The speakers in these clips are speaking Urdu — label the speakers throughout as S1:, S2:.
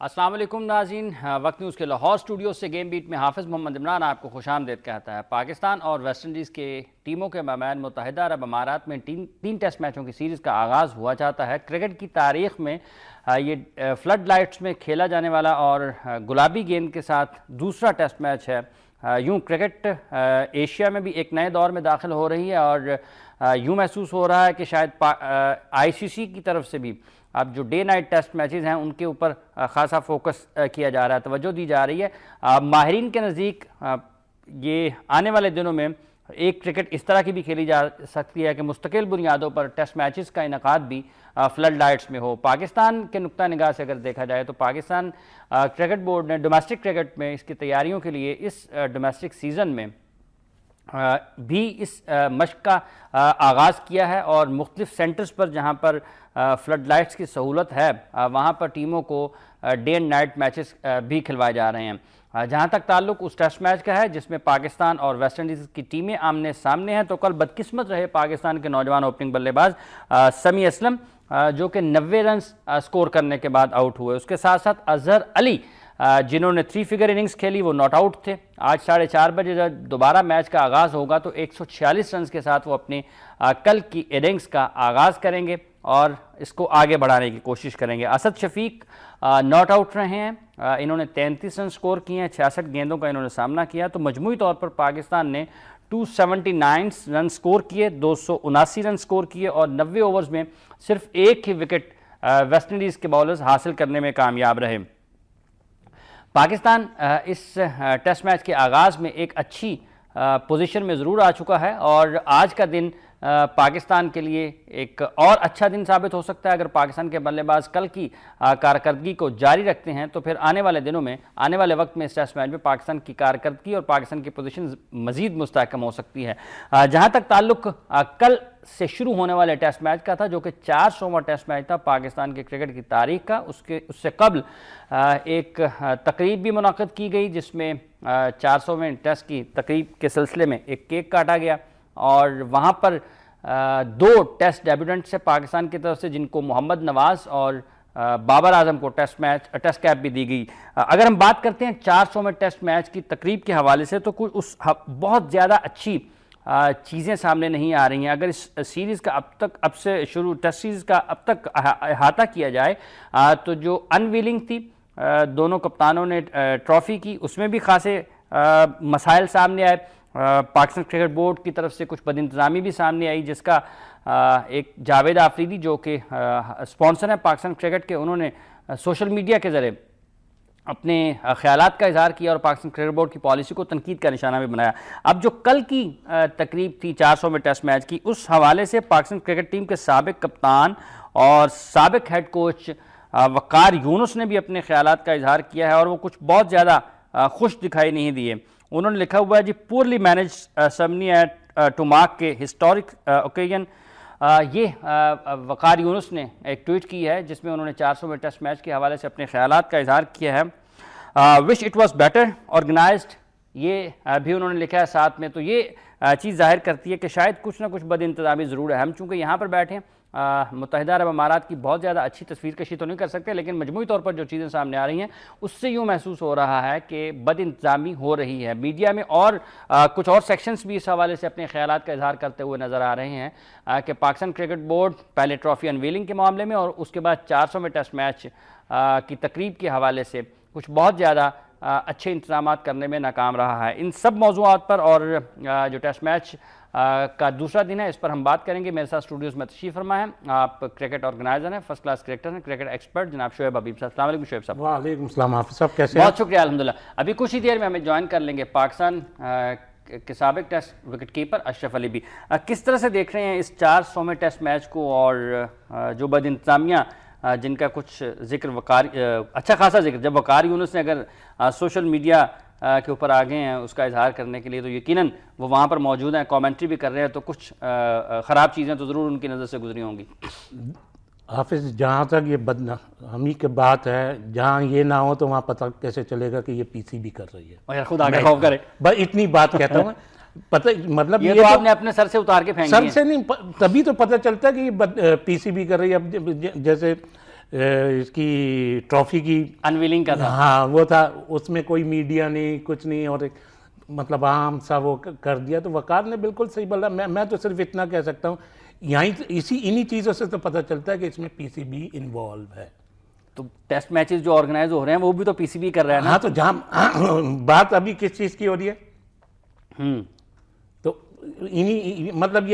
S1: السلام علیکم ناظرین، وقت نیوز کے لاہور اسٹوڈیو سے گیم بیٹ میں حافظ محمد عمران آپ کو خوش آمدید کہتا ہے۔ پاکستان اور ویسٹ انڈیز کے ٹیموں کے مابین متحدہ عرب امارات میں تین ٹیسٹ میچوں کی سیریز کا آغاز ہوا چاہتا ہے۔ کرکٹ کی تاریخ میں یہ فلڈ لائٹس میں کھیلا جانے والا اور گلابی گیند کے ساتھ دوسرا ٹیسٹ میچ ہے۔ یوں کرکٹ ایشیا میں بھی ایک نئے دور میں داخل ہو رہی ہے اور یوں محسوس ہو رہا ہے کہ شاید آئی سی سی کی طرف سے بھی اب جو ڈے نائٹ ٹیسٹ میچز ہیں ان کے اوپر خاصا فوکس کیا جا رہا ہے، توجہ دی جا رہی ہے۔ ماہرین کے نزدیک یہ آنے والے دنوں میں ایک کرکٹ اس طرح کی بھی کھیلی جا سکتی ہے کہ مستقل بنیادوں پر ٹیسٹ میچز کا انعقاد بھی فلڈ لائٹس میں ہو۔ پاکستان کے نقطہ نگاہ سے اگر دیکھا جائے تو پاکستان کرکٹ بورڈ نے ڈومیسٹک کرکٹ میں اس کی تیاریوں کے لیے اس ڈومیسٹک سیزن میں بھی اس مشق کا آغاز کیا ہے اور مختلف سینٹرز پر جہاں پر فلڈ لائٹس کی سہولت ہے وہاں پر ٹیموں کو ڈے اینڈ نائٹ میچز بھی کھلوائے جا رہے ہیں۔ جہاں تک تعلق اس ٹیسٹ میچ کا ہے جس میں پاکستان اور ویسٹ انڈیز کی ٹیمیں آمنے سامنے ہیں، تو کل بدقسمت رہے پاکستان کے نوجوان اوپننگ بلے باز سمیع اسلم جو کہ 90 رنز سکور کرنے کے بعد آؤٹ ہوئے۔ اس کے ساتھ ساتھ اظہر علی جنہوں نے 3 فگر اننگز کھیلی وہ ناٹ آؤٹ تھے۔ آج 4:30 بجے جب دوبارہ میچ کا آغاز ہوگا تو 146 رنز کے ساتھ وہ اپنی کل کی اننگز کا آغاز کریں گے اور اس کو آگے بڑھانے کی کوشش کریں گے۔ اسد شفیق ناٹ آؤٹ رہے ہیں، انہوں نے 33 رن سکور کیے ہیں، 66 گیندوں کا انہوں نے سامنا کیا، تو مجموعی طور پر پاکستان نے 279 رن سکور کیے، 279 رن سکور کیے اور 90 اوورز میں صرف ایک ہی وکٹ ویسٹ انڈیز کے باؤلرز حاصل کرنے میں کامیاب رہے۔ پاکستان اس ٹیسٹ میچ کے آغاز میں ایک اچھی پوزیشن میں ضرور آ چکا ہے اور آج کا دن پاکستان کے لیے ایک اور اچھا دن ثابت ہو سکتا ہے۔ اگر پاکستان کے بلے باز کل کی کارکردگی کو جاری رکھتے ہیں تو پھر آنے والے دنوں میں آنے والے وقت میں اس ٹیسٹ میچ میں پاکستان کی کارکردگی اور پاکستان کی پوزیشن مزید مستحکم ہو سکتی ہے۔ جہاں تک تعلق کل سے شروع ہونے والے ٹیسٹ میچ کا تھا جو کہ 400واں ٹیسٹ میچ تھا پاکستان کے کرکٹ کی تاریخ کا، اس سے قبل ایک تقریب بھی منعقد کی گئی جس میں 400ویں ٹیسٹ کی تقریب کے سلسلے میں ایک کیک کاٹا گیا اور وہاں پر 2 ٹیسٹ ڈیبیوٹنٹس ہیں پاکستان کی طرف سے جن کو محمد نواز اور بابر اعظم کو ٹیسٹ کیپ بھی دی گئی۔ اگر ہم بات کرتے ہیں 400ویں ٹیسٹ میچ کی تقریب کے حوالے سے تو کچھ بہت زیادہ اچھی چیزیں سامنے نہیں آ رہی ہیں۔ اگر اس سیریز کا اب سے شروع ٹیسٹ سیریز کا اب تک احاطہ کیا جائے تو جو انویلنگ تھی دونوں کپتانوں نے ٹرافی کی، اس میں بھی خاصے مسائل سامنے آئے۔ پاکستان کرکٹ بورڈ کی طرف سے کچھ بد انتظامی بھی سامنے آئی جس کا ایک جاوید آفریدی جو کہ اسپانسر ہیں پاکستان کرکٹ کے، انہوں نے سوشل میڈیا کے ذریعے اپنے خیالات کا اظہار کیا اور پاکستان کرکٹ بورڈ کی پالیسی کو تنقید کا نشانہ بھی بنایا۔ اب جو کل کی تقریب تھی 400ویں ٹیسٹ میچ کی، اس حوالے سے پاکستان کرکٹ ٹیم کے سابق کپتان اور سابق ہیڈ کوچ وقار یونس نے بھی اپنے خیالات کا اظہار کیا ہے اور وہ کچھ بہت زیادہ خوش دکھائی نہیں دیے۔ انہوں نے لکھا ہوا ہے جی poorly manage ceremony at to mark کے ہسٹورک اوکیزن۔ یہ وقار یونس نے ایک ٹویٹ کی ہے جس میں انہوں نے 400ویں ٹیسٹ میچ کے حوالے سے اپنے خیالات کا اظہار کیا ہے۔ وش اٹ واز بیٹر آرگنائزڈ، یہ بھی انہوں نے لکھا ہے ساتھ میں، تو یہ چیز ظاہر کرتی ہے کہ شاید کچھ نہ کچھ بد انتظامی ضرور ہے۔ ہم چونکہ یہاں پر بیٹھے ہیں متحدہ عرب امارات کی بہت زیادہ اچھی تصویر کشی تو نہیں کر سکتے، لیکن مجموعی طور پر جو چیزیں سامنے آ رہی ہیں اس سے یوں محسوس ہو رہا ہے کہ بد انتظامی ہو رہی ہے۔ میڈیا میں اور کچھ اور سیکشنز بھی اس حوالے سے اپنے خیالات کا اظہار کرتے ہوئے نظر آ رہے ہیں کہ پاکستان کرکٹ بورڈ پہلے ٹرافی انویلنگ کے معاملے میں اور اس کے بعد 400ویں ٹیسٹ میچ کی تقریب کے حوالے سے کچھ بہت زیادہ اچھے انتظامات کرنے میں ناکام رہا ہے۔ ان سب موضوعات پر اور جو ٹیسٹ میچ کا دوسرا دن ہے اس پر ہم بات کریں گے۔ میرے ساتھ اسٹوڈیوز میں تشریف فرما ہے، آپ کرکٹ آرگنائزر ہیں، فرسٹ کلاس کرکٹر ہیں، کرکٹ ایکسپرٹ جناب شعیب حبیب صاحب۔ السلام علیکم شعیب صاحب۔
S2: وعلیکم السلام حافظ صاحب، کیسے ہیں؟
S1: بہت شکریہ، الحمدللہ۔ ابھی کچھ ہی دیر میں ہمیں جوائن کر لیں گے پاکستان کے سابق test wicket keeper Ashraf Ali بھی۔ کس طرح سے دیکھ رہے ہیں اس 400ویں ٹیسٹ میچ کو اور جو بد انتظامیہ جن کا کچھ ذکر اچھا خاصا ذکر جب وقار یونس نے اگر سوشل میڈیا کے اوپر آگے ہیں اس کا اظہار کرنے کے لیے تو یقیناً وہ وہاں پر موجود ہیں، کامنٹری بھی کر رہے ہیں، تو کچھ خراب چیزیں تو ضرور ان کی نظر سے گزری ہوں گی۔
S2: حافظ جہاں تک یہ بدنامی کی بات ہے، جہاں یہ نہ ہو تو وہاں پتہ کیسے چلے گا کہ یہ پی سی بھی کر رہی ہے؟
S1: اور خود آگے خوف کرے،
S2: بس اتنی بات کہتا ہوں پتہ، مطلب
S1: یہ تو آپ نے اپنے سر سے اتار کے پھینک
S2: سر سے نہیں، تبھی تو پتہ چلتا ہے کہ یہ پی سی بھی کر رہی ہے۔ اب جیسے اس کی ٹرافی کی
S1: انویلنگ کا تھا.
S2: ہاں وہ تھا, اس میں کوئی میڈیا نہیں کچھ نہیں, اور مطلب عام سا وہ کر دیا. تو وقار نے بالکل صحیح بولا. میں تو صرف اتنا کہہ سکتا ہوں, یہیں انہی چیزوں سے تو پتہ چلتا ہے کہ اس میں پی سی بی انوالو ہے.
S1: تو ٹیسٹ میچز جو آرگنائز ہو رہے ہیں وہ بھی تو پی سی بی کر رہا ہے نا.
S2: ہاں تو جہاں بات ابھی کس چیز کی ہو رہی ہے, تو مطلب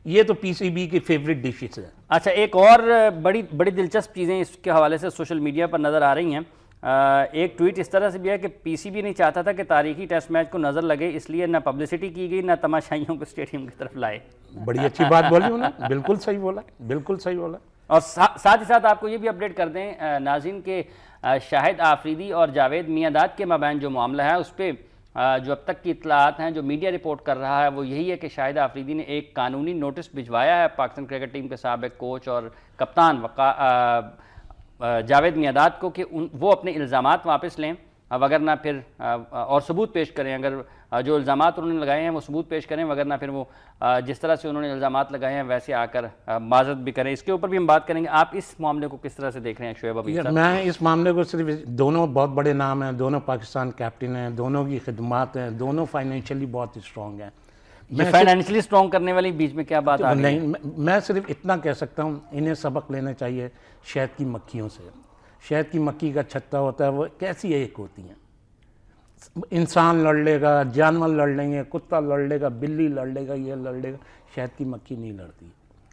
S2: یہ تو پی سی بی کی فیوریٹ ڈشز ہے.
S1: اچھا, ایک اور بڑی دلچسپ چیزیں اس کے حوالے سے سوشل میڈیا پر نظر آ رہی ہیں. ایک ٹویٹ اس طرح سے بھی ہے کہ پی سی بی نہیں چاہتا تھا کہ تاریخی ٹیسٹ میچ کو نظر لگے, اس لیے نہ پبلسٹی کی گئی نہ تماشائیوں کو اسٹیڈیم کی طرف لائے.
S2: بڑی اچھی بات بولی انہوں نے, بالکل صحیح بولا, بالکل صحیح بولا.
S1: اور ساتھ ہی ساتھ آپ کو یہ بھی اپڈیٹ کر دیں ناظرین کے شاہد آفریدی اور جاوید میاں-داد کے مابین جو معاملہ ہے اس پہ جو اب تک کی اطلاعات ہیں, جو میڈیا رپورٹ کر رہا ہے وہ یہی ہے کہ شاہد آفریدی نے ایک قانونی نوٹس بھجوایا ہے پاکستان کرکٹ ٹیم کے سابق کوچ اور کپتان جاوید میاں-داد کو کہ وہ اپنے الزامات واپس لیں, وگرنہ پھر اور ثبوت پیش کریں. اگر جو الزامات انہوں نے لگائے ہیں وہ ثبوت پیش کریں, وگرنہ پھر وہ جس طرح سے انہوں نے الزامات لگائے ہیں ویسے آ کر معذرت بھی کریں. اس کے اوپر بھی ہم بات کریں گے. آپ اس معاملے کو کس طرح سے دیکھ رہے ہیں شعیب ابھی صاحب؟
S2: میں اس معاملے کو صرف, دونوں بہت بڑے نام ہیں, دونوں پاکستان کیپٹن ہیں, دونوں کی خدمات ہیں, دونوں فائنینشلی بہت اسٹرانگ ہیں.
S1: فائنینشلی اسٹرانگ کرنے والی بیچ میں کیا بات آ رہی ہے؟
S2: نہیں, میں صرف اتنا کہہ سکتا ہوں, انہیں سبق لینا چاہیے شہد کی مکھیوں سے. شہد کی مکھی کا چھتا ہوتا ہے, وہ کیسی ایک ہوتی ہیں. انسان لڑ لے گا, جانور لڑ لیں گے, کتا لڑ لے گا, بلی لڑ لے گا, یہ لڑ لے گا, شہد کی مکھی نہیں لڑتی,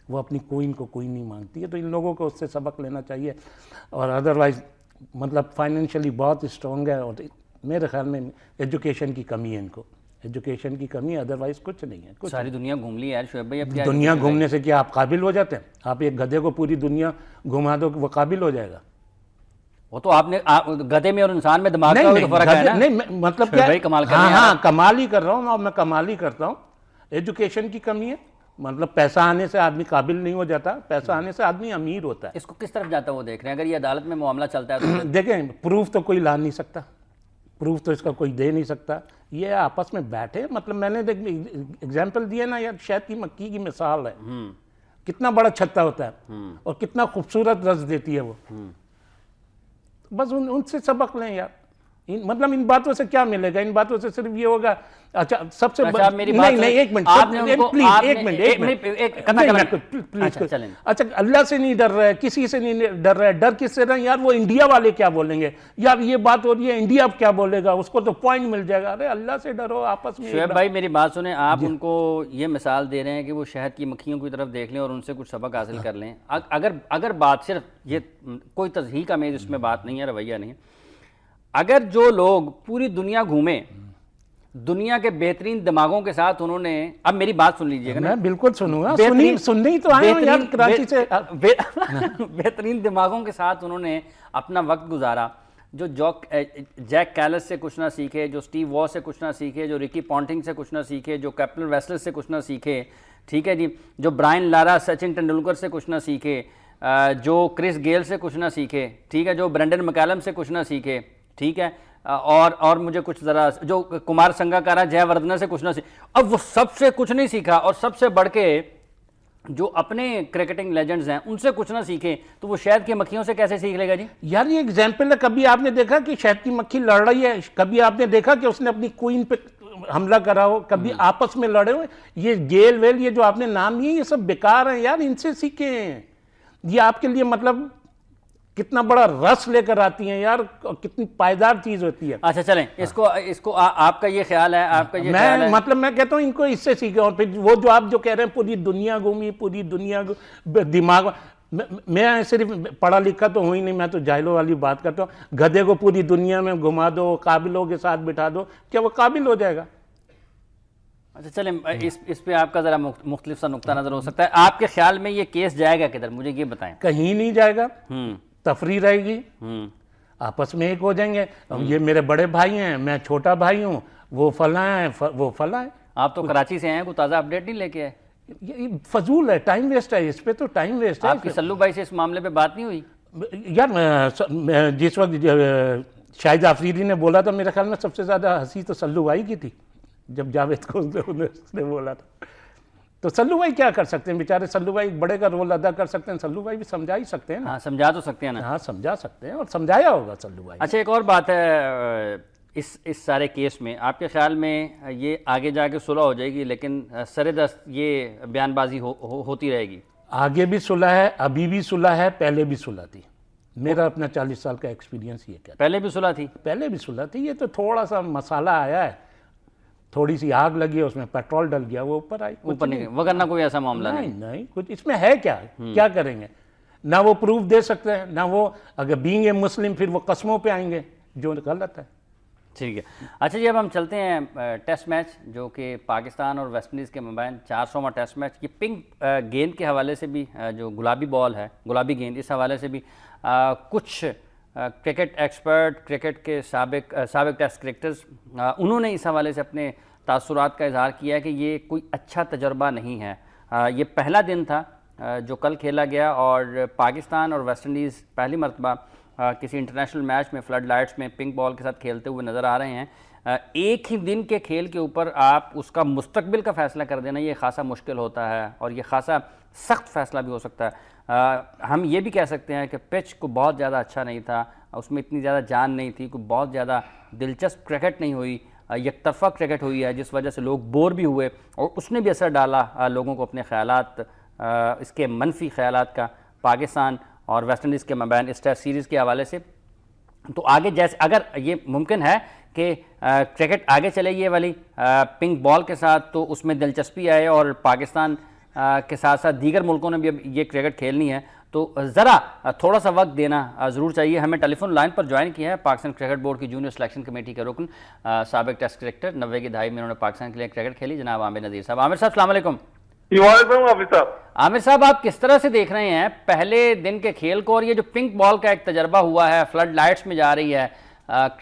S2: وہ اپنی کوئن کو کوئی نہیں مانگتی ہے. تو ان لوگوں کو اس سے سبق لینا چاہیے. اور ادروائز مطلب فائنینشلی بہت اسٹرانگ ہے, اور میرے خیال میں ایجوکیشن کی کمی ہے ان کو, ایجوکیشن کی کمی ہے, ادروائز کچھ نہیں ہے.
S1: ساری دنیا گھوم لی یار شعیب بھائی, اب کیا
S2: دنیا گھومنے سے کیا آپ قابل ہو جاتے ہیں؟ آپ ایک گدھے کو پوری دنیا گھما دو, وہ قابل ہو جائے گا؟
S1: وہ تو آپ نے گدھے میں اور انسان میں دماغ کا تو فرق ہے نا.
S2: نہیں مطلب کیا, ہاں کمال ہی کر رہا ہوں, اور میں کمال ہی کرتا ہوں. ایجوکیشن کی کمی ہے, مطلب پیسہ آنے سے آدمی قابل نہیں ہو جاتا, پیسہ آنے سے آدمی امیر ہوتا ہے.
S1: اس کو کس طرف جاتا ہے وہ دیکھ رہے ہیں؟ اگر یہ عدالت میں معاملہ چلتا ہے تو
S2: دیکھیں, پروف تو کوئی لا نہیں سکتا, پروف تو اس کا کوئی دے نہیں سکتا. یہ آپس میں بیٹھے, مطلب میں نے ایگزامپل دیا نا یار, شہد کی مکھی کی مثال ہے, کتنا بڑا چھتا ہوتا ہے اور کتنا خوبصورت رس دیتی ہے وہ. بس ان سے سبق لیں یار. مطلب ان باتوں سے کیا ملے گا؟ ان باتوں سے صرف یہ ہوگا. اچھا سب سے نہیں ایک منٹ, اچھا اللہ سے نہیں ڈر رہا ہے, کسی سے نہیں ڈر رہا ہے, ڈر کس سے رہا ہے یار؟ وہ انڈیا والے کیا بولیں گے یار, یہ بات ہو رہی ہے انڈیا اب کیا بولے گا, اس کو تو پوائنٹ مل جائے گا. ارے اللہ سے ڈرو آپس میں.
S1: شعیب بھائی میری بات سنیں, آپ ان کو یہ مثال دے رہے ہیں کہ وہ شہد کی مکھیوں کی طرف دیکھ لیں اور ان سے کچھ سبق حاصل کر لیں. اگر بات صرف یہ, کوئی تضحیق کا میز اس میں بات نہیں ہے, رویہ نہیں ہے. اگر جو لوگ پوری دنیا گھومے, دنیا کے بہترین دماغوں کے ساتھ انہوں نے, اب میری بات سن لیجئے گا نا,
S2: میں بالکل سنوں گا, سننے ہی تو آئے ہیں یار کراچی سے.
S1: بہترین دماغوں کے ساتھ انہوں نے اپنا وقت گزارا, جو جیک کیلس سے کچھ نہ سیکھے, جو سٹیو واس سے کچھ نہ سیکھے, جو رکی پونٹنگ سے کچھ نہ سیکھے, جو کیپٹن ویسلر سے کچھ نہ سیکھے, ٹھیک ہے جی, جو برائن لارا, سچن ٹنڈولکر سے کچھ نہ سیکھے, جو کرس گیل سے کچھ نہ سیکھے, ٹھیک ہے, جو برینڈن مکیلم سے کچھ نہ سیکھے, ٹھیک ہے, اور مجھے کچھ ذرا جو کمار سنگاکارا, جے وردھنا سے کچھ نہ سیکھا, اب وہ سب سے کچھ نہیں سیکھا, اور سب سے بڑھ کے جو اپنے کرکٹنگ لیجنڈز ہیں ان سے کچھ نہ سیکھے, تو وہ شہد کی مکھیوں سے کیسے سیکھ لے گا جی؟
S2: یار یہ ایگزامپل ہے. کبھی آپ نے دیکھا کہ شہد کی مکھی لڑ رہی ہے؟ کبھی آپ نے دیکھا کہ اس نے اپنی کوئن پہ حملہ کرا ہو؟ کبھی آپس میں لڑے ہوئے؟ یہ گیل ویل یہ جو آپ نے نام لیے, یہ سب بیکار ہیں یار, ان سے سیکھیں. یہ آپ کے لیے مطلب کتنا بڑا رس لے کر آتی ہیں یار, کتنی پائیدار چیز ہوتی ہے.
S1: اچھا چلیں, اس کو آپ کا یہ خیال ہے, آپ کا یہ خیال ہے,
S2: مطلب میں کہتا ہوں ان کو اس سے سیکھیں. اور پھر وہ جو آپ جو کہہ رہے ہیں پوری دنیا گھومی, پوری دنیا دماغ, میں صرف پڑھا لکھا تو ہوں ہی نہیں, میں تو جاہلوں والی بات کرتا ہوں. گدھے کو پوری دنیا میں گھما دو, قابلوں کے ساتھ بٹھا دو, کیا وہ قابل ہو جائے گا؟
S1: اچھا چلیں, اس پہ آپ کا ذرا مختلف سا نقطہ نظر ہو سکتا ہے. آپ کے خیال میں یہ کیس جائے گا کدھر, مجھے یہ بتائیں.
S2: کہیں نہیں جائے گا, تفریح رہے گی, آپس میں ایک ہو جائیں گے. یہ میرے بڑے بھائی ہیں, میں چھوٹا بھائی ہوں, وہ فلاں ہیں, وہ فلاں ہیں.
S1: آپ تو کراچی سے ہیں, کوئی تازہ اپڈیٹ نہیں لے کے آئے؟
S2: یہ فضول ہے, ٹائم ویسٹ ہے, اس پہ تو ٹائم ویسٹ ہے.
S1: آپ کی سلو بھائی سے اس معاملے پہ بات نہیں ہوئی؟
S2: یار جس وقت شاہد آفریدی نے بولا تھا, میرے خیال میں سب سے زیادہ ہنسی تو سلو بھائی کی تھی, جب جاوید کو اس نے بولا تھا. تو سلو بھائی کیا کر سکتے ہیں بیچارے؟ سلو بھائی بڑے کا رول ادا کر سکتے ہیں، سلو بھائی بھی سمجھا ہی سکتے ہیں نا.
S1: ہاں سمجھا تو سکتے ہیں نا.
S2: ہاں سمجھا سکتے ہیں اور سمجھایا ہوگا سلو بھائی.
S1: اچھا ایک اور بات ہے اس سارے کیس میں، آپ کے خیال میں یہ آگے جا کے صلح ہو جائے گی لیکن سر دست یہ بیان بازی ہوتی رہے گی؟
S2: آگے بھی صلح ہے، ابھی بھی صلح ہے، پہلے بھی صلح تھی. میرا اپنا 40 سال کا ایکسپیرینس یہ کہتا ہے.
S1: پہلے بھی صلح تھی؟
S2: پہلے بھی صلح تھی. یہ تو تھوڑا سا مسالہ آیا ہے، تھوڑی سی آگ لگی ہے، اس میں پیٹرول ڈل گیا، وہ اوپر آئی.
S1: اوپر نہیں وغیرہ کوئی ایسا معاملہ نہیں.
S2: نہیں کچھ اس میں ہے کیا کریں گے؟ نہ وہ پروف دے سکتے ہیں، نہ وہ اگر بینگ اے مسلم پھر وہ قسموں پہ آئیں گے جو غلط ہے.
S1: ٹھیک ہے. اچھا جی اب ہم چلتے ہیں ٹیسٹ میچ جو کہ پاکستان اور ویسٹ انڈیز کے مابین 400واں ٹیسٹ میچ. یہ پنک گیند کے حوالے سے بھی جو گلابی بال ہے، گلابی گیند، اس حوالے سے بھی کچھ کرکٹ ایکسپرٹ، کرکٹ کے سابق ٹیسٹ کرکٹرز، انہوں نے اس حوالے سے اپنے تاثرات کا اظہار کیا ہے کہ یہ کوئی اچھا تجربہ نہیں ہے. یہ پہلا دن تھا جو کل کھیلا گیا اور پاکستان اور ویسٹ انڈیز پہلی مرتبہ کسی انٹرنیشنل میچ میں فلڈ لائٹس میں پنک بال کے ساتھ کھیلتے ہوئے نظر آ رہے ہیں. ایک ہی دن کے کھیل کے اوپر آپ اس کا مستقبل کا فیصلہ کر دینا یہ خاصا مشکل ہوتا ہے اور یہ خاصا سخت فیصلہ بھی ہو سکتا ہے. ہم یہ بھی کہہ سکتے ہیں کہ پچ کو بہت زیادہ اچھا نہیں تھا، اس میں اتنی زیادہ جان نہیں تھی، کوئی بہت زیادہ دلچسپ کرکٹ نہیں ہوئی، یک طرفہ کرکٹ ہوئی ہے جس وجہ سے لوگ بور بھی ہوئے اور اس نے بھی اثر ڈالا لوگوں کو اپنے خیالات، اس کے منفی خیالات کا پاکستان اور ویسٹ انڈیز کے مابین اس ٹیسٹ سیریز کے حوالے سے. تو آگے جیسے اگر یہ ممکن ہے کہ کرکٹ آگے چلے یہ والی پنک بال کے ساتھ تو اس میں دلچسپی آئے اور پاکستان کے ساتھ ساتھ دیگر ملکوں نے بھی اب یہ کرکٹ کھیلنی ہے تو ذرا تھوڑا سا وقت دینا ضرور چاہیے. ہمیں ٹیلی فون لائن پر جوائن کیا ہے پاکستان کرکٹ بورڈ کی جونیئر سلیکشن کمیٹی کے رکن، سابق ٹیسٹ کرکٹر، 90 کی دہائی میں انہوں نے پاکستان کے لیے کرکٹ کھیلی، جناب عامر نذیر صاحب. عامر صاحب السلام علیکم. عامر صاحب آپ کس طرح سے دیکھ رہے ہیں پہلے دن کے کھیل کو اور یہ جو پنک بال کا ایک تجربہ ہوا ہے، فلڈ لائٹس میں جا رہی ہے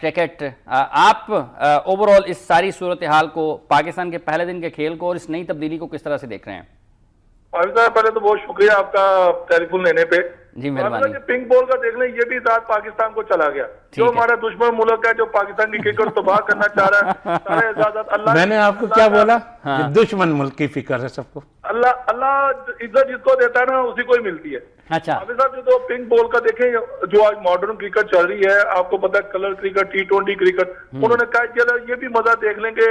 S1: کرکٹ، آپ اوور آل اس ساری صورتحال کو، پاکستان کے پہلے دن کے کھیل کو اور اس نئی تبدیلی کو کس طرح سے دیکھ رہے ہیں؟
S3: پہلے تو بہت شکریہ آپ کا ٹیلی فون لینے پہ.
S1: جی مہربانی.
S3: پنک بال کا دیکھ لیں، یہ بھی ذات پاکستان کو چلا گیا. جو ہمارا دشمن ملک ہے جو پاکستان کی کرکٹ تباہ کرنا چاہ رہا ہے، سارے اجازت اللہ.
S2: میں نے آپ کو کیا بولا؟ دشمن ملک کی فکر ہے سب کو.
S3: اللہ عزت جس کو دیتا ہے نا اسی کو ہی ملتی ہے.
S1: اچھا
S3: ابھی صاحب جو پنک بال کا دیکھیں جو آج ماڈرن کرکٹ چل رہی ہے، آپ کو پتا ہے کلر کرکٹ، T20 کرکٹ، انہوں نے کہا چلو یہ بھی مزہ دیکھ لیں کہ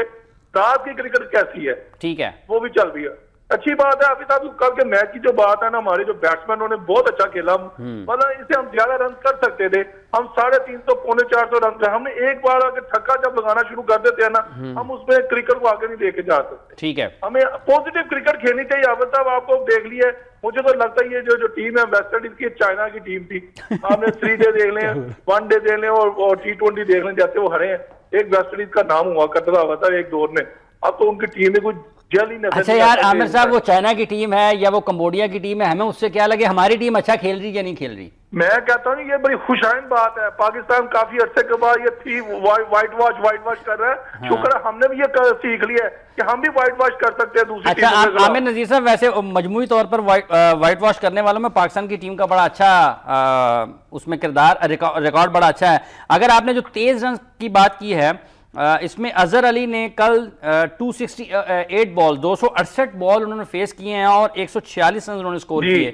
S3: رات کی کرکٹ کیسی ہے.
S1: ٹھیک ہے
S3: وہ بھی چل رہی ہے. اچھی بات ہے حافظ صاحب کل کے میچ کی جو بات ہے نا، ہمارے جو بیٹسمین انہوں نے بہت اچھا کھیلا. مطلب اس سے ہم زیادہ رن کر سکتے تھے. ہم 350 پونے 400 رن تھے. ہم نے ایک بار اگر چھکا جب لگانا شروع کر دیتے ہیں نا، ہم اس میں کرکٹ کو آگے نہیں لے کے جا سکتے.
S1: ٹھیک ہے.
S3: ہمیں پوزیٹو کرکٹ کھیلنی چاہیے. حافظ صاحب آپ کو دیکھ لیے، مجھے تو لگتا ہے یہ جو ٹیم ہے ویسٹ انڈیز کی چائنا کی ٹیم تھی. آپ نے 3 ڈے دیکھ لیں، 1 ڈے دیکھ لیں اور T20 دیکھ لیں، جیسے وہ ہرے ہیں. ایک ویسٹ انڈیز کا نام ہوا کرتا تھا ایک دور میں، اب تو ان کی ٹیم میں کچھ جل ہی نظر.
S1: اچھا یار عامر صاحب، وہ چائنا کی ٹیم ہے یا وہ کمبوڈیا کی ٹیم ہے، ہمیں اس سے کیا لگے؟ ہماری ٹیم اچھا کھیل رہی یا نہیں کھیل رہی؟
S3: میں کہتا ہوں یہ بڑی خوشائن بات ہے. پاکستان کافی عرصے کے بعد یہ تھی وائٹ واش کر رہا ہے. شکر ہے ہم نے بھی یہ سیکھ لیا ہے کہ ہم بھی وائٹ واش کر سکتے ہیں دوسری ٹیم.
S1: اچھا عامر نذیر صاحب، ویسے مجموعی طور پر وائٹ واش کرنے والوں میں پاکستان کی ٹیم کا بڑا اچھا اس میں کردار، ریکارڈ بڑا اچھا ہے. اگر آپ نے جو تیز رن کی بات کی ہے، اس میں اظہر علی نے کل 268 بال، 268 بال انہوں نے فیس کیے ہیں اور 146 رنز انہوں نے سکور کیے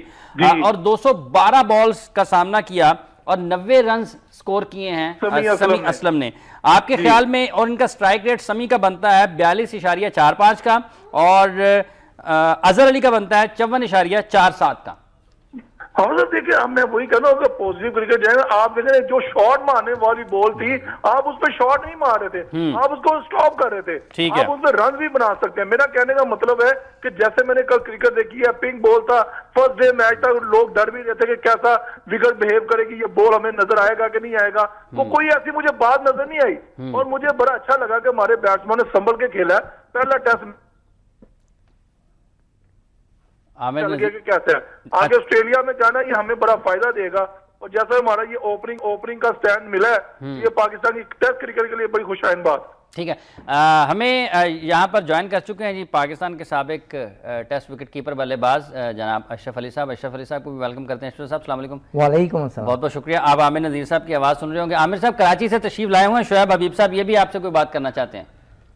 S1: اور 212 بالز کا سامنا کیا اور 90 رنز سکور کیے ہیں سمیع اسلم نے. آپ کے خیال میں، اور ان کا سٹرائک ریٹ سمیع کا بنتا ہے 42.45 کا اور اظہر علی کا بنتا ہے 54.47 کا.
S3: ہم سب دیکھیں، ہم نے وہی کہنا ہوگا پوزیٹو کرکٹ جائے. آپ دیکھیں جو شاٹ مارنے والی بال تھی، آپ اس پہ شاٹ نہیں مار رہے تھے، آپ اس کو سٹاپ کر رہے تھے. آپ اس پہ رن بھی بنا سکتے ہیں. میرا کہنے کا مطلب ہے کہ جیسے میں نے کل کرکٹ دیکھی ہے، پنک بال تھا، فرسٹ ڈے میچ تھا، لوگ ڈر بھی رہے تھے کہ کیسا وکٹ بہیو کرے گی یہ بال، ہمیں نظر آئے گا کہ نہیں آئے گا. وہ کوئی ایسی مجھے بات نظر نہیں آئی اور مجھے بڑا اچھا لگا کہ ہمارے بیٹسمین نے سنبھل کے کھیلا ہے. پہلا ٹیسٹ کیسے ہے آگے آسٹریلیا میں جانا، یہ ہمیں بڑا فائدہ دے گا. اور جیسا ہمارا یہ اوپننگ کا سٹینڈ ملا ہے، یہ پاکستان کی ٹیسٹ کرکٹ کے لیے بڑی خوشائن بات.
S1: ٹھیک ہے. ہمیں یہاں پر جوائن کر چکے ہیں جی پاکستان کے سابق ٹیسٹ وکٹ کیپر بلے باز جناب اشرف علی صاحب. اشرف علی صاحب کو بھی ویلکم کرتے ہیں. اشرف صاحب السلام علیکم.
S4: وعلیکم السلام.
S1: بہت بہت شکریہ. آپ عامر نذیر صاحب کی آواز سن رہے ہوں گے. عامر صاحب کراچی سے تشریف لائے ہوئے ہیں. شعیب حبیب صاحب یہ بھی آپ سے کوئی بات کرنا چاہتے ہیں.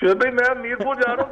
S3: شعیب بھائی میں میرپور جا رہا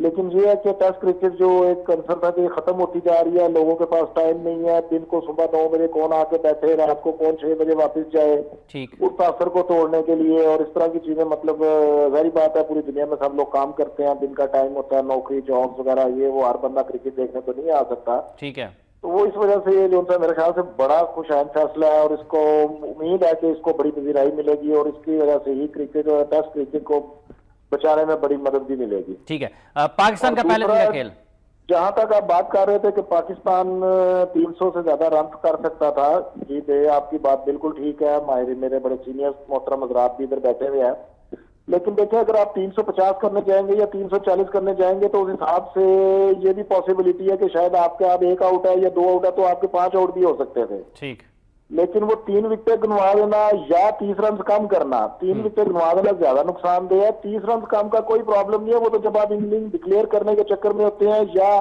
S5: لیکن یہ ہے کہ ٹیسٹ کرکٹ جو ایک کنسرن تھا کہ ختم ہوتی جا رہی ہے, لوگوں کے پاس ٹائم نہیں ہے, دن کو صبح 9 بجے کون آ کے بیٹھے, رات کو کون 6 بجے واپس جائے اس تاثر کو توڑنے کے لیے, اور اس طرح کی چیزیں. مطلب ظاہری بات ہے پوری دنیا میں سب لوگ کام کرتے ہیں, دن کا ٹائم ہوتا ہے, نوکری جابس وغیرہ, یہ وہ ہر بندہ کرکٹ دیکھنے تو نہیں آ سکتا.
S1: ٹھیک ہے,
S5: تو وہ اس وجہ سے یہ جو ہے میرے خیال سے بڑا خوش آئند فیصلہ ہے, اور اس کو امید ہے کہ اس کو بڑی پذیرائی ملے گی, اور اس کی وجہ سے ہی کرکٹ اور ٹیسٹ کرکٹ کو بچانے میں بڑی مدد بھی ملے گی.
S1: ٹھیک ہے, پاکستان کا پہلے دن کا کھیل,
S5: جہاں تک آپ بات کر رہے تھے کہ پاکستان 300 سے زیادہ رن کر سکتا تھا, جی بے آپ کی بات بالکل ٹھیک ہے, میرے بڑے سینئر محترم حضرات بھی ادھر بیٹھے ہوئے ہیں. لیکن دیکھیں اگر آپ 350 کرنے جائیں گے یا 340 کرنے جائیں گے تو اس حساب سے یہ بھی پاسبلٹی ہے کہ شاید آپ کے اب 1 آؤٹ ہے یا 2 آؤٹ ہے تو آپ کے 5 آؤٹ بھی ہو سکتے تھے.
S1: ٹھیک,
S5: لیکن وہ 3 وکٹیں گنوا دینا یا 30 رنز کم کرنا, 3 وکٹیں گنوا دینا زیادہ نقصان دہ ہے. 30 رنز کم کا کوئی پرابلم نہیں ہے, وہ تو جب آپ اننگ ڈکلیئر کرنے کے چکر میں ہوتے ہیں, یا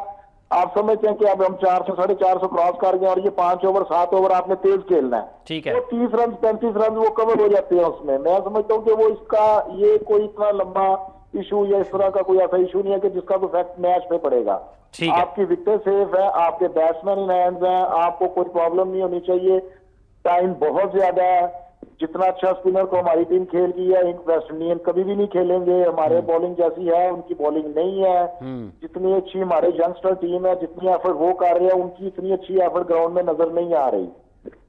S5: آپ سمجھتے ہیں کہ اب ہم 400 450 کراس کر گئے اور یہ 5 اوور 7 اوور آپ نے تیز کھیلنا ہے,
S1: ٹھیک ہے,
S5: وہ 30 رنز 35 رنز وہ کور ہو جاتے ہیں اس میں. میں سمجھتا ہوں کہ وہ اس کا یہ کوئی اتنا لمبا ایشو یا اس طرح کا کوئی ایسا ایشو نہیں ہے کہ جس کا کوئی فیکٹ میچ پہ پڑے گا. آپ کی وکٹیں سیف ہیں, آپ کے بیٹسمین ان ہینڈز ہیں, آپ کو کوئی پرابلم نہیں ہونی چاہیے. ٹائم بہت زیادہ ہے, جتنا اچھا اسپنر کو ہماری ٹیم کھیل گئی ہے ویسٹ انڈین کبھی بھی نہیں کھیلیں گے. ہمارے بالنگ جیسی ہے ان کی بالنگ نہیں ہے. جتنی اچھی ہمارے ینگسٹر ٹیم ہے, جتنی ایفرٹ وہ کر رہے ہیں, ان کی اتنی اچھی ایفرٹ گراؤنڈ میں نظر نہیں آ رہی.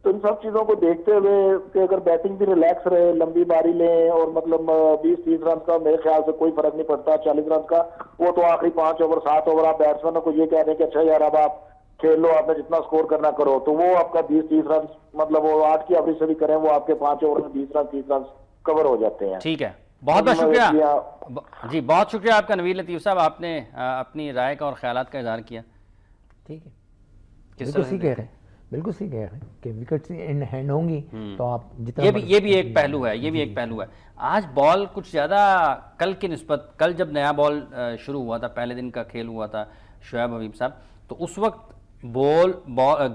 S5: تو ان سب چیزوں کو دیکھتے ہوئے کہ اگر بیٹنگ بھی ریلیکس رہے, لمبی باری لیں, اور مطلب 20-30 رنز کا میرے خیال سے کوئی فرق نہیں پڑتا, 40 رنز کا وہ تو آخری 5 اوور 7 اوور آپ بیٹسمینوں کو یہ کہہ دیں کہ اچھا یار اب آپ کھیل لو, آپ نے جتنا سکور کرنا کرو, تو وہ آپ کا 20-30 رنز مطلب وہ 8 کی ایوریج سے بھی کریں, وہ آپ کے 5 اوور میں 20 رنز 30 رنز کور ہو جاتے ہیں.
S1: ٹھیک ہے, بہت بہت شکریہ جی, بہت شکریہ آپ کا نوید لطیف صاحب, آپ نے اپنی رائے کا اور خیالات کا اظہار کیا.
S4: ٹھیک ہے, بالکل صحیح کہہ رہے ہیں, بالکل صحیح کہہ رہے ہیں کہ وکٹس ان ہینڈ ہوں گی تو آپ جتنا
S1: یہ بھی ایک پہلو ہے, یہ بھی ایک پہلو ہے. آج بال کچھ زیادہ کل کی نسبت, کل جب نیا بال شروع ہوا تھا, پہلے دن کا کھیل ہوا تھا شعیب حبیب صاحب, تو اس وقت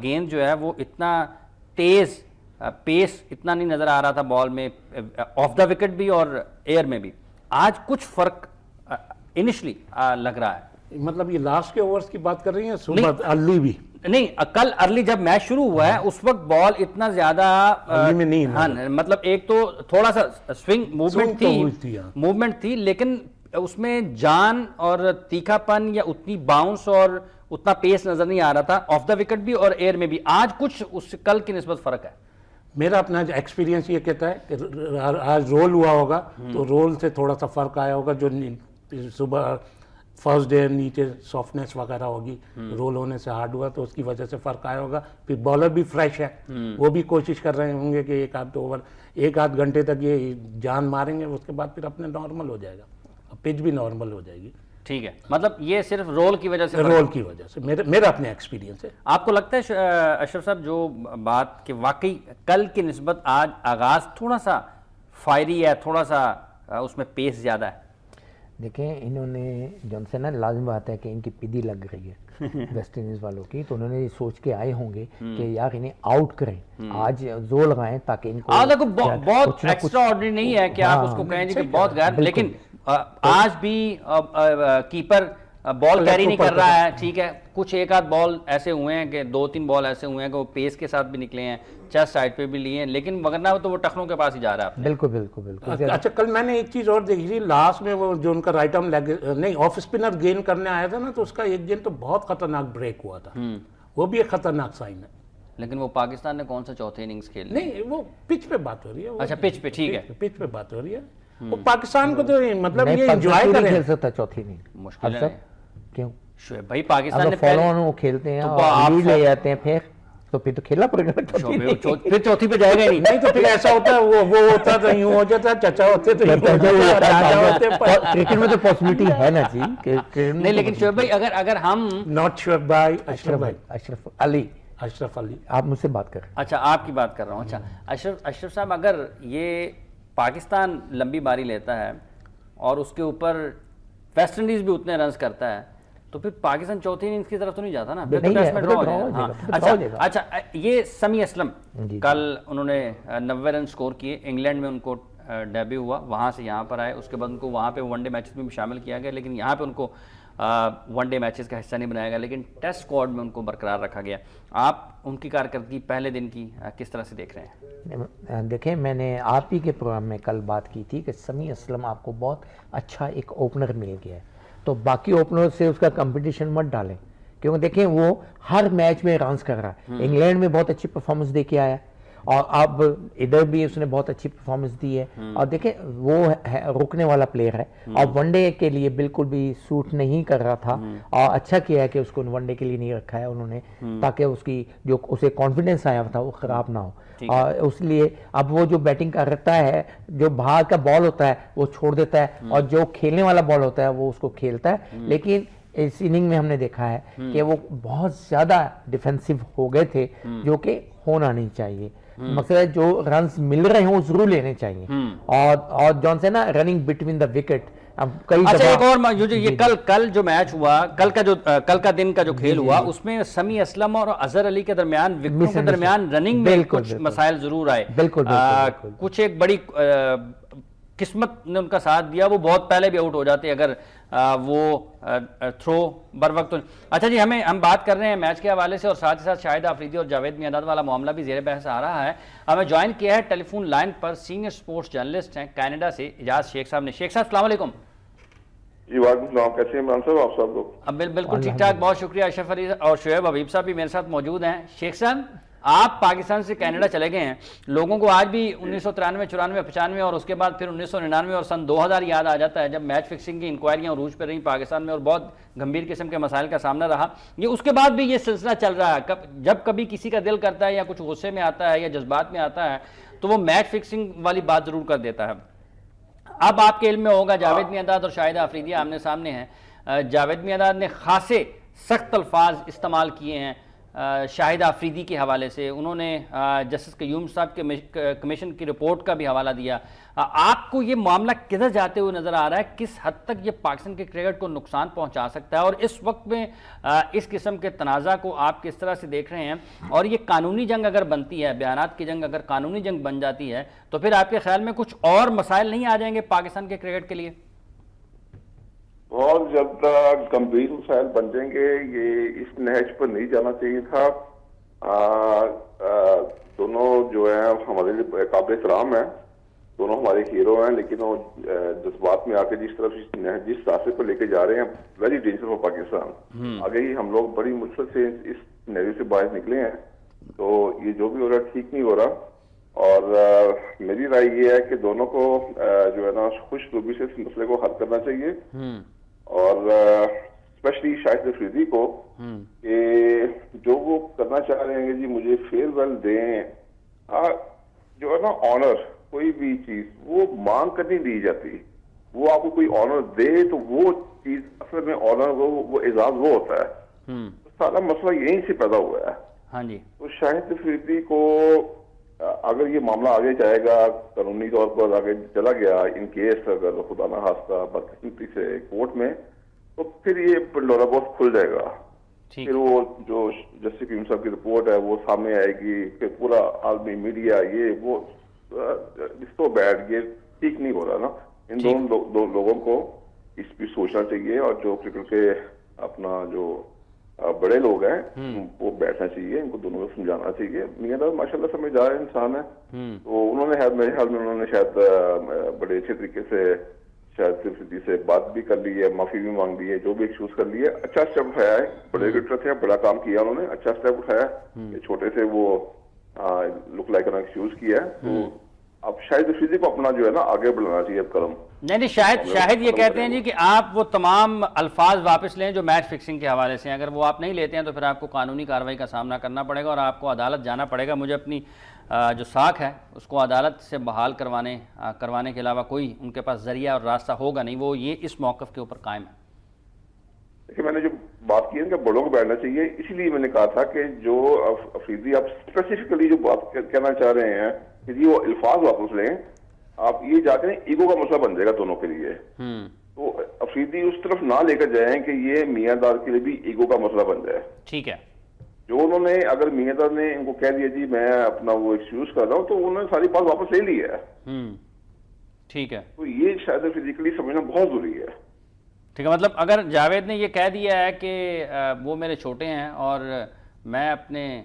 S1: گیند جو ہے وہ اتنا تیز, پیس اتنا نہیں نظر آ رہا تھا بال میں, آف دا وکٹ بھی اور ایئر میں بھی. آج کچھ فرق انیشلی لگ رہا ہے.
S2: مطلب یہ لاسٹ کے اوورز کی بات کر رہی ہیں, صبح ارلی بھی
S1: نہیں, کل ارلی جب میچ شروع ہوا ہے اس وقت بال اتنا زیادہ
S2: نہیں,
S1: مطلب ایک تو تھوڑا سا سوئنگ موومنٹ تھی, لیکن اس میں جان اور تیکھا پن یا اتنی باؤنس اور اتنا پیس نظر نہیں آ رہا تھا, آف دا وکٹ بھی اور ایئر میں بھی. آج کچھ اس کل کی نسبت فرق ہے.
S2: میرا اپنا ایکسپیرینس یہ کہتا ہے کہ آج رول ہوا ہوگا تو رول سے تھوڑا سا فرق آیا ہوگا, جو صبح فرسٹ ڈے نیچے سافٹنیس وغیرہ ہوگی, رول ہونے سے ہارڈ ہوا تو اس کی وجہ سے فرق آیا ہوگا. پھر بالر بھی فریش ہے, وہ بھی کوشش کر رہے ہوں گے کہ 1-8 اوور 1-8 گھنٹے تک یہ جان ماریں گے, اس کے بعد پھر اپنے نارمل ہو جائے گا, پچ بھی نارمل ہو جائے گی.
S1: ٹھیک ہے, مطلب یہ صرف رول کی وجہ سے,
S2: رول کی وجہ سے میرا اپنے ایکسپیرینس ہے.
S1: آپ کو لگتا ہے اشرف صاحب جو بات کہ واقعی کل کی نسبت آج آغاز تھوڑا سا فائری ہے, تھوڑا سا اس میں پیس زیادہ ہے؟
S4: دیکھیں انہوں نے جو سے نا لازم بات ہے کہ ان کی پیدی لگ رہی ہے ویسٹ انڈیز والوں کی, تو انہوں نے یہ سوچ کے آئے ہوں گے کہ یار انہیں آؤٹ کریں, آج زور لگائیں تاکہ ان کو
S1: بہت ایکسٹرا آرڈنری نہیں ہے کہ آپ اس کو کہیں کہ بہت غیر, لیکن آج بھی کیپر بال کیری نہیں کر رہا ہے. ٹھیک ہے, کچھ 1-8 بال ایسے ہوئے ہیں کہ 2-3 بال ایسے ہوئے ہیں کہ وہ پیس کے ساتھ بھی نکلے ہیں, چیسٹ سائڈ پہ بھی لیے ہیں, لیکن وگرنہ تو وہ ٹخنوں کے پاس ہی جا رہا ہے.
S4: بالکل بالکل بالکل.
S2: اچھا, کل میں نے ایک چیز اور دیکھی تھی, لاسٹ میں وہ جو ان کا رائٹ آرم لیگ نہیں آف اسپنر گین کرنے آیا تھا نا, تو اس کا ایک گیند تو بہت خطرناک بریک ہوا تھا, وہ بھی ایک خطرناک سائن ہے.
S1: لیکن وہ پاکستان نے کون سا چوتھے اننگز کھیل,
S2: نہیں وہ پچ پہ بات ہو رہی ہے.
S1: اچھا پچ پہ, ٹھیک ہے,
S2: پچ پہ بات ہو رہی ہے. وہ پاکستان کو تو مطلب یہ انجوائے کریں,
S4: کھیل سکتا چوتھی نہیں,
S1: مشکل ہے.
S4: کیوں
S1: شعیب بھائی پاکستان نے
S4: فالو آن وہ کھیلتے ہیں اور لیڈ لے جاتے ہیں, پھر تو کھیلنا پڑے گا,
S1: پھر چوتھی پہ جائے گا نہیں.
S2: نہیں تو پھر ایسا ہوتا ہے وہ ہوتا تو یوں ہو جاتا, چچا ہوتے تو
S4: کرکٹ میں تو پاسبلٹی ہے نا جی.
S1: نہیں لیکن شعیب بھائی اگر ہم
S2: ناٹ شعیب بھائی,
S4: اشرف علی, آپ مجھ سے بات کر رہے ہیں.
S1: اچھا آپ کی بات کر رہا ہوں. اچھا اشرف صاحب, اگر یہ پاکستان لمبی باری لیتا ہے اور اس کے اوپر ویسٹ انڈیز بھی اتنے رنز کرتا ہے, تو پھر پاکستان چوتھی اننگز کی طرف تو نہیں جاتا نا, پھر تو ٹیسٹ میں ڈرا ہو جائے گا. اچھا یہ سمی اسلم کل انہوں نے 90 رن سکور کیے, انگلینڈ میں ان کو ڈیبیو ہوا, وہاں سے یہاں پر آئے, اس کے بعد ان کو وہاں پہ ون ڈے میچز میں بھی شامل کیا گیا, لیکن یہاں پہ ان کو ون ڈے میچز کا حصہ نہیں بنایا گیا, لیکن ٹیسٹ اسکواڈ میں ان کو برقرار رکھا گیا. آپ ان کی کارکردگی پہلے دن کی کس طرح سے دیکھ رہے ہیں؟
S4: دیکھیں, میں نے آپ ہی کے پروگرام میں کل بات کی تھی کہ سمیع اسلم آپ کو بہت اچھا ایک اوپنر مل گیا ہے, تو باقی اوپنر سے اس کا کمپٹیشن مت ڈالیں, کیونکہ دیکھیں وہ ہر میچ میں رنز کر رہا ہے. انگلینڈ میں بہت اچھی پرفارمنس دے کے آیا, اور اب ادھر بھی اس نے بہت اچھی پرفارمنس دی ہے, اور دیکھیں وہ رکنے والا پلیئر ہے, اور ون ڈے کے لیے بالکل بھی سوٹ نہیں کر رہا تھا, اور اچھا کیا ہے کہ اس کو ون ڈے کے لیے نہیں رکھا ہے انہوں نے, تاکہ اس کی جو اسے کانفیڈنس آیا تھا وہ خراب نہ ہو. اور اس لیے اب وہ جو بیٹنگ کرتا ہے, جو باہر کا بال ہوتا ہے وہ چھوڑ دیتا ہے, اور جو کھیلنے والا بال ہوتا ہے وہ اس کو کھیلتا ہے. لیکن اس اننگ میں ہم نے دیکھا ہے کہ وہ بہت زیادہ ڈیفینسو ہو گئے تھے, جو کہ ہونا نہیں چاہیے. مقصد جو رنز مل رہے ہیں وہ ضرور لینے چاہیے, اور جون سے نا رننگ بٹوین دا وکٹ.
S1: اچھا, ایک اور یہ کل جو میچ ہوا, کل کا دن کا جو کھیل ہوا, اس میں سمیع اسلم اور اظہر علی کے درمیان, وکٹوں کے درمیان رننگ میں کچھ مسائل ضرور آئے. کچھ ایک بڑی قسمت نے ان کا ساتھ دیا, وہ بہت پہلے بھی آؤٹ ہو جاتے اگر وہ تھرو بر وقت. اچھا جی, ہم بات کر رہے ہیں میچ کے حوالے سے, اور ساتھ ہی ساتھ شاہد آفریدی اور جاوید میانداد والا معاملہ بھی زیر بحث آ رہا ہے. ہمیں جوائن کیا ہے ٹیلی فون لائن پر سینئر سپورٹس جرنلسٹ ہیں کینیڈا سے اجاز شیخ صاحب نے. شیخ صاحب السلام علیکم.
S3: جی وعلیکم السلام, کیسے ہیں عمران صاحب آپ سب لوگ؟
S1: بالکل ٹھیک ٹھاک, بہت شکریہ. اشرف علی اور شعیب حبیب صاحب بھی میرے ساتھ موجود ہیں. شیخ صاحب, آپ پاکستان سے کینیڈا چلے گئے ہیں, لوگوں کو آج بھی 1993, 94, 95 اور اس کے بعد پھر 1999 اور سن 2000 یاد آ جاتا ہے, جب میچ فکسنگ کی انکوائریاں عروج پہ رہیں پاکستان میں اور بہت گمبھیر قسم کے مسائل کا سامنا رہا. یہ اس کے بعد بھی یہ سلسلہ چل رہا ہے, جب کبھی کسی کا دل کرتا ہے یا کچھ غصے میں آتا ہے یا جذبات میں آتا ہے تو وہ میچ فکسنگ والی بات ضرور کر دیتا ہے. اب آپ کے علم میں ہوگا جاوید میانداد اور شاہد آفریدی آمنے سامنے ہیں. جاوید میانداد نے خاصے سخت الفاظ استعمال کیے ہیں شاہد آفریدی کے حوالے سے. انہوں نے جسٹس قیوم صاحب کے کمیشن کی رپورٹ کا بھی حوالہ دیا. آپ کو یہ معاملہ کدھر جاتے ہوئے نظر آ رہا ہے, کس حد تک یہ پاکستان کے کرکٹ کو نقصان پہنچا سکتا ہے, اور اس وقت میں اس قسم کے تنازع کو آپ کس طرح سے دیکھ رہے ہیں, اور یہ قانونی جنگ اگر بنتی ہے, بیانات کی جنگ اگر قانونی جنگ بن جاتی ہے, تو پھر آپ کے خیال میں کچھ اور مسائل نہیں آ جائیں گے پاکستان کے کرکٹ کے لیے؟
S3: بہت زیادہ گمبھیر مسائل بن جائیں گے. یہ اس نہج پر نہیں جانا چاہیے تھا. دونوں جو ہیں ہمارے لیے قابل احترام ہیں, دونوں ہمارے ہیرو ہیں, لیکن وہ جذبات میں آ کے جس راستے پر لے کے جا رہے ہیں, ویری ڈینجر فار پاکستان. آگے ہی ہم لوگ بڑی مشکل سے اس نہج سے باہر نکلے ہیں, تو یہ جو بھی ہو رہا ہے ٹھیک نہیں ہو رہا. اور میری رائے یہ ہے کہ دونوں کو جو ہے نا خوش روبی سے اس مسئلے کو حل کرنا چاہیے, اور اسپیشلی شاہد آفریدی کو کہ جو وہ کرنا چاہ رہے ہیں کہ جی مجھے فیئر ویل دیں, جو ہے نا آنر, کوئی بھی چیز وہ مانگ کر نہیں دی جاتی. وہ آپ کو کوئی آنر دے تو وہ چیز اصل میں آنر, وہ اعزاز وہ ہوتا ہے. سارا مسئلہ یہیں سے پیدا ہوا ہے.
S1: ہاں جی,
S3: تو شاہد آفریدی کو اگر یہ معاملہ آگے جائے گا, قانونی طور پر آگے چلا گیا, ان کیس اگر خدا نہ خواستہ بدقسمتی سے کورٹ میں, تو پھر یہ پنڈورا باکس کھل جائے گا. پھر وہ جو جسٹس قیوم صاحب کی رپورٹ ہے وہ سامنے آئے گی, پھر پورا عالمی میڈیا یہ وہ تو بیٹھ یہ ٹھیک نہیں ہو رہا نا. ان دونوں لوگوں کو اس پہ سوچنا چاہیے, اور جو کرکٹ کے اپنا جو بڑے لوگ ہیں وہ بیٹھنا چاہیے, ان کو دونوں کو سمجھانا چاہیے. میاں ماشاء اللہ سمجھدار انسان ہے, تو انہوں نے میرے خیال میں انہوں نے شاید بڑے اچھے طریقے سے شاید صرف سے بات بھی کر لی ہے, معافی بھی مانگ لی ہے, جو بھی ایکسکیوز کر لی ہے. اچھا اسٹیپ اٹھایا ہے, بڑے کرکٹر تھے, بڑا کام کیا انہوں نے, اچھا اسٹیپ اٹھایا. چھوٹے سے وہ لک لائک ایکسکیوز کیا ہے. تو اب شاہد آفریدی کو اپنا جو ہے نا آگے بڑھانا چاہیے اب قدم.
S1: نہیں, شاہد یہ کہتے ہیں جی کہ آپ وہ تمام الفاظ واپس لیں جو میچ فکسنگ کے حوالے سے ہیں. اگر وہ آپ نہیں لیتے ہیں تو پھر آپ کو قانونی کارروائی کا سامنا کرنا پڑے گا, اور آپ کو عدالت جانا پڑے گا. مجھے اپنی جو ساکھ ہے اس کو عدالت سے بحال کروانے کے علاوہ کوئی ان کے پاس ذریعہ اور راستہ ہوگا نہیں. وہ یہ اس موقف کے اوپر قائم ہے.
S3: دیکھیے, میں نے جو بات کی ہے کہ بڑوں کو بیٹھنا چاہیے, اسی لیے میں نے کہا تھا کہ جو آفریدی آپ اسپیسیفکلی جو بات کہنا چاہ رہے ہیں کہ جی وہ الفاظ واپس لیں, آپ یہ جا کے ایگو کا مسئلہ بن جائے گا دونوں کے لیے. تو آفریدی اس طرف نہ لے کر جائیں کہ یہ میاں دار کے لیے بھی ایگو کا مسئلہ بن جائے.
S1: ٹھیک ہے,
S3: جو انہوں نے اگر میاں دار نے ان کو کہہ دیا جی میں اپنا وہ ایکسکیوز کر رہا ہوں, تو انہوں نے ساری بات واپس لے لی ہے.
S1: ٹھیک ہے.
S6: تو یہ شاید فزیکلی سمجھنا بہت ضروری ہے.
S1: ٹھیک ہے, مطلب اگر جاوید نے یہ کہہ دیا ہے کہ وہ میرے چھوٹے ہیں اور میں اپنے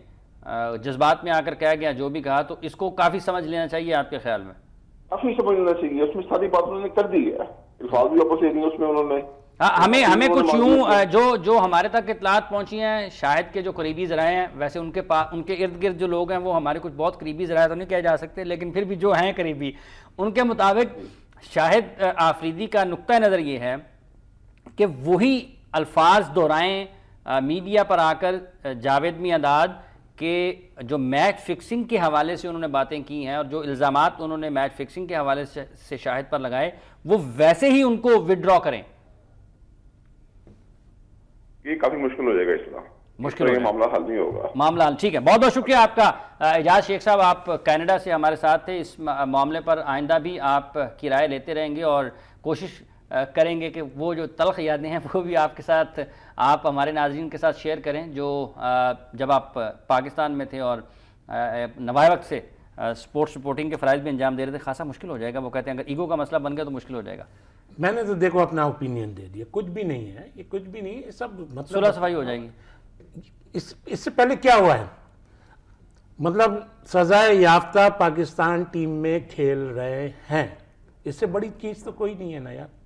S1: جذبات میں آ کر کہہ گیا جو بھی کہا, تو اس کو کافی سمجھ لینا چاہیے آپ کے خیال میں؟
S6: کافی سمجھ لینا چاہیے, اس میں ساری بات انہوں نے کر دی ہے, الفاظ بھی آپس میں اس میں انہوں نے.
S1: ہمیں کچھ یوں جو ہمارے تک اطلاعات پہنچی ہیں شاہد کے جو قریبی ذرائع ہیں, ویسے ان کے ارد گرد جو لوگ ہیں وہ ہمارے کچھ بہت قریبی ذرائع تو نہیں کہے جا سکتے, لیکن پھر بھی جو ہیں قریبی, ان کے مطابق شاہد آفریدی کا نقطہ نظر یہ ہے کہ وہی الفاظ دہرائیں میڈیا پر آ کر جاوید میاں داد کہ جو میچ فکسنگ کے حوالے سے انہوں نے باتیں کی ہیں اور جو الزامات انہوں نے میچ فکسنگ کے حوالے سے شاہد پر لگائے وہ ویسے ہی ان کو ودرا کریں.
S6: یہ کافی مشکل ہو جائے گا, اس طرح مشکل ہو, معاملہ حل نہیں ہوگا.
S1: معاملہ حل. ٹھیک ہے, بہت بہت شکریہ آپ کا اعجاز شیخ صاحب, آپ کینیڈا سے ہمارے ساتھ تھے. اس معاملے پر آئندہ بھی آپ کی رائے لیتے رہیں گے اور کوشش کریں گے کہ وہ جو تلخ یادیں ہیں وہ بھی آپ کے ساتھ, آپ ہمارے ناظرین کے ساتھ شیئر کریں, جو جب آپ پاکستان میں تھے اور نوائے وقت سے سپورٹس رپورٹنگ کے فرائض بھی انجام دے رہے تھے. خاصا مشکل ہو جائے گا, وہ کہتے ہیں اگر ایگو کا مسئلہ بن گیا تو مشکل ہو جائے گا.
S2: میں نے تو دیکھو اپنا اوپینین دے دیا, کچھ بھی نہیں ہے, یہ کچھ بھی نہیں, یہ سب مطلب
S1: صلح صفائی ہو جائے گی.
S2: اس سے پہلے کیا ہوا ہے, مطلب سزائے یافتہ پاکستان ٹیم میں کھیل رہے ہیں, اس سے بڑی چیز تو کوئی نہیں ہے نا یار.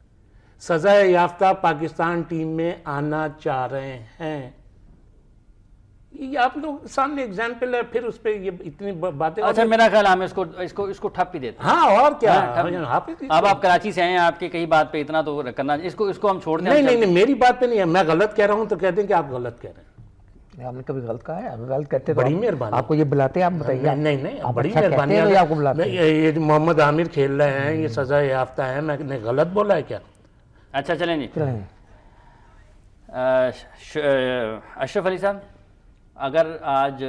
S2: سزائے یافتہ پاکستان ٹیم میں آنا چاہ رہے ہیں, یہ آپ لوگ سامنے ایگزامپل ہے, پھر اس پہ یہ اتنی باتیں.
S1: اچھا, میرا خیال ہم اس کو ٹھپ ہی دیتے ہیں.
S2: ہاں اور کیا,
S1: اب آپ کراچی سے ہیں, آپ کی کئی بات پہ اتنا تو کرنا, اس کو ہم چھوڑ دیں.
S2: نہیں, میری بات پہ نہیں ہے, میں غلط کہہ رہا ہوں تو کہتے ہیں کہ آپ غلط کہہ رہے ہیں.
S4: آپ نے کبھی غلط کہا ہے؟ آپ غلط کرتے تو
S2: بڑی مہربانی,
S4: آپ کو یہ بلاتے ہیں, آپ بتائیے.
S2: نہیں, بڑی مہربانی,
S4: آپ کو بلاتے ہیں.
S2: یہ جو محمد عامر کھیل رہے ہیں یہ سزائے یافتہ ہیں, میں نے غلط بولا ہے کیا؟
S1: اچھا چلیں جی. اشرف علی صاحب, اگر آج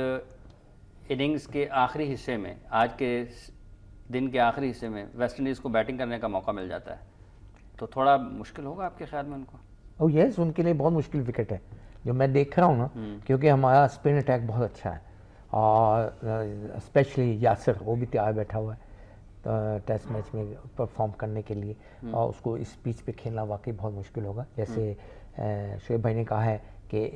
S1: اننگز کے آخری حصے میں, آج کے دن کے آخری حصے میں ویسٹ انڈیز کو بیٹنگ کرنے کا موقع مل جاتا ہے تو تھوڑا مشکل ہوگا آپ کے خیال میں ان کو؟
S4: او یس, ان کے لیے بہت مشکل وکٹ ہے جو میں دیکھ رہا ہوں نا, کیونکہ ہمارا اسپن اٹیک بہت اچھا ہے اور اسپیشلی یاسر, وہ بھی تیار بیٹھا ہوا ہے ٹیسٹ میچ میں پرفارم کرنے کے لیے, اور اس کو اس پیچ پہ کھیلنا واقعی بہت مشکل ہوگا. جیسے شعیب بھائی نے کہا ہے کہ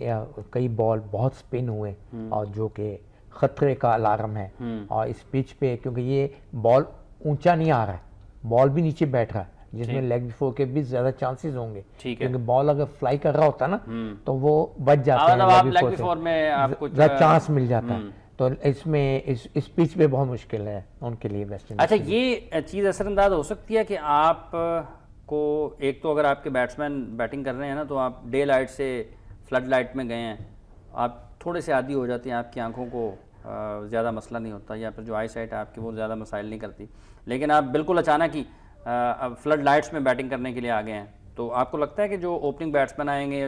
S4: کئی بال بہت سپن ہوئے اور جو کہ خطرے کا الارم ہے, اور اس پچ پہ کیونکہ یہ بال اونچا نہیں آ رہا ہے, بال بھی نیچے بیٹھ رہا ہے جس میں لیگ بفور کے بھی زیادہ چانسز ہوں گے, کیونکہ بال اگر فلائی کر رہا ہوتا نا تو وہ بچ جاتے ہیں, لیگ بفور سے زیادہ چانس مل جاتا ہے. تو اس میں اس پچ پہ بہت مشکل ہے ان کے لیے ویسٹ انڈیز.
S1: اچھا, یہ چیز اثر انداز ہو سکتی ہے کہ آپ کو, ایک تو اگر آپ کے بیٹسمین بیٹنگ کر رہے ہیں نا تو آپ ڈے لائٹ سے فلڈ لائٹ میں گئے ہیں, آپ تھوڑے سے عادی ہو جاتے ہیں, آپ کی آنکھوں کو زیادہ مسئلہ نہیں ہوتا, یا پھر جو آئی سائٹ ہے آپ کی وہ زیادہ مسائل نہیں کرتی, لیکن آپ بالکل اچانک ہی فلڈ لائٹس میں بیٹنگ کرنے کے لیے آ گئے ہیں, تو آپ کو لگتا ہے کہ جو اوپننگ بیٹسمین آئیں گے,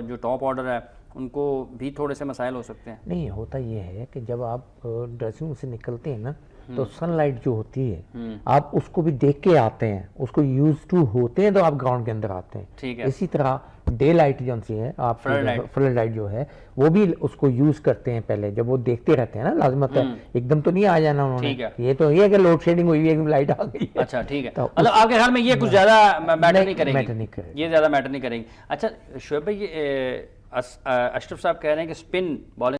S1: جو ٹاپ آرڈر ہے, ان کو بھی تھوڑے سے مسائل ہو سکتے ہیں؟
S4: نہیں, ہوتا یہ ہے کہ جب آپ ڈریسنگ روم سے نکلتے ہیں نا تو سن لائٹ جو ہوتی ہے آپ اس کو بھی دیکھ کے آتے ہیں, اس کو یوز ٹو ہوتے ہیں تو آپ گراؤنڈ کے اندر آتے ہیں. اسی طرح ڈے لائٹ جو سی ہے, آپ فلڈ لائٹ جو ہے وہ بھی اس کو یوز کرتے ہیں پہلے, جب وہ دیکھتے رہتے ہیں نا, لازمت ہے ایک دم تو نہیں آ جانا انہوں نے, یہ تو یہ ہے کہ لوڈ شیڈنگ ہوئی ایک دم لائٹ آ گئی.
S1: اچھا ٹھیک ہے, مطلب آپ کے خیال میں یہ کچھ زیادہ میٹر نہیں کرے گی, یہ زیادہ میٹر نہیں کرے گی. اچھا شعیب بھائی, اشرف صاحب کہہ رہے ہیں کہ اسپن بالنگ